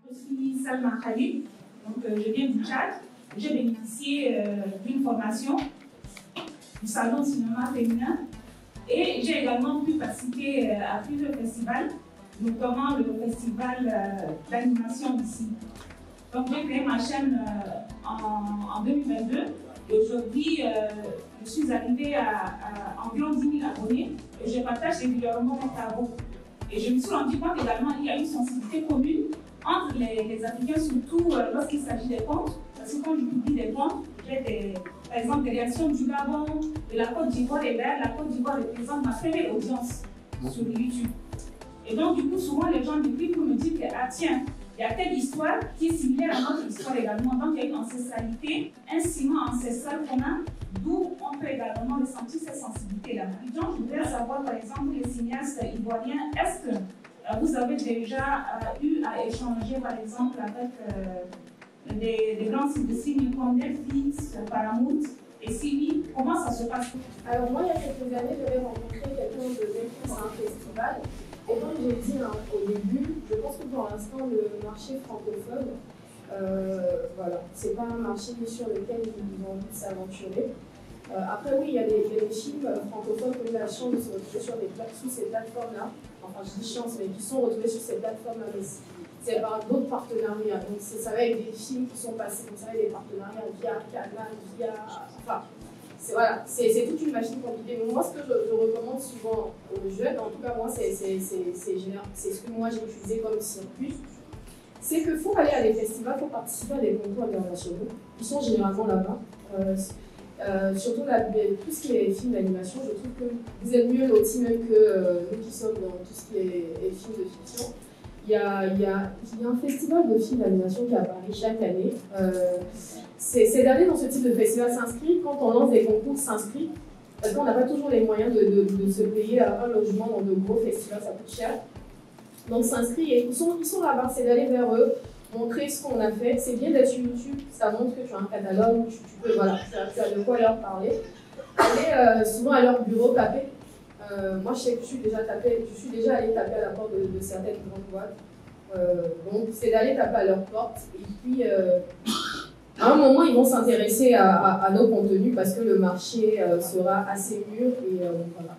Je suis Salma Khalid, donc je viens du Tchad. J'ai bénéficié d'une formation du salon de cinéma féminin et j'ai également pu participer à plusieurs festivals, notamment le festival d'animation d'ici. Donc j'ai créé ma chaîne en 2022 et aujourd'hui je suis arrivée à environ 10 000 abonnés et je partage régulièrement mes travaux. Et je me suis rendu compte également qu'il y a une sensibilité commune entre les Africains, surtout lorsqu'il s'agit des comptes. Parce que quand je publie des comptes, j'ai par exemple des réactions du Gabon, de la Côte d'Ivoire, et d'ailleurs la Côte d'Ivoire représente ma première audience sur YouTube. Et donc du coup, souvent les gens m'écrivent pour me dire que, ah tiens, il y a telle histoire qui est similaire à notre histoire également. Donc il y a une ancestralité, un ciment ancestral qu'on a, d'où on peut également ressentir cette sensibilité-là. Donc je voudrais savoir par exemple les cinéastes ivoiriens, est-ce que vous avez déjà eu à échanger par exemple avec des grands sites de cinéma comme Netflix, Paramount? Et si oui, comment ça se passe? Alors moi, il y a quelques années, j'avais rencontré quelqu'un de Netflix à un festival. Et comme j'ai dit au début, je pense que pour l'instant, le marché francophone, voilà, c'est pas un marché sur lequel ils ont envie de s'aventurer. Après, oui, il y a des films francophones qui ont eu la chance de se retrouver sous ces plateformes-là. Enfin, je dis chance, mais qui sont retrouvés sur ces plateformes-là, mais c'est par d'autres partenariats. Donc, ça va être des films qui sont passés, donc ça va être des partenariats via Canal, via. Enfin, c'est toute une machine compliquée. Mais moi, ce que je recommande souvent aux jeunes, en tout cas, moi, c'est ce que moi j'ai utilisé comme circuit, c'est qu'il faut aller à des festivals, il faut participer à des concours internationaux. Ils sont généralement là-bas. Surtout tout ce qui est film d'animation, je trouve que vous êtes mieux lotis même que nous qui sommes dans tout ce qui est film de fiction. Il y a un festival de films d'animation qui est à Paris chaque année. C'est d'aller dans ce type de festival, s'inscrire. Quand on lance des concours, s'inscrire. Parce qu'on n'a pas toujours les moyens de se payer un logement dans de gros festivals, ça coûte cher. Donc s'inscrire, et ils sont là-bas, c'est d'aller vers eux, montrer ce qu'on a fait. C'est bien d'être sur YouTube, ça montre que tu as un catalogue, tu peux, voilà, tu as de quoi leur parler. Aller souvent à leur bureau taper. Moi, je sais que je suis déjà allée taper à la porte de certaines grandes boîtes. Donc, c'est d'aller taper à leur porte. Et puis, à un moment, ils vont s'intéresser à nos contenus parce que le marché sera assez mûr. Et voilà.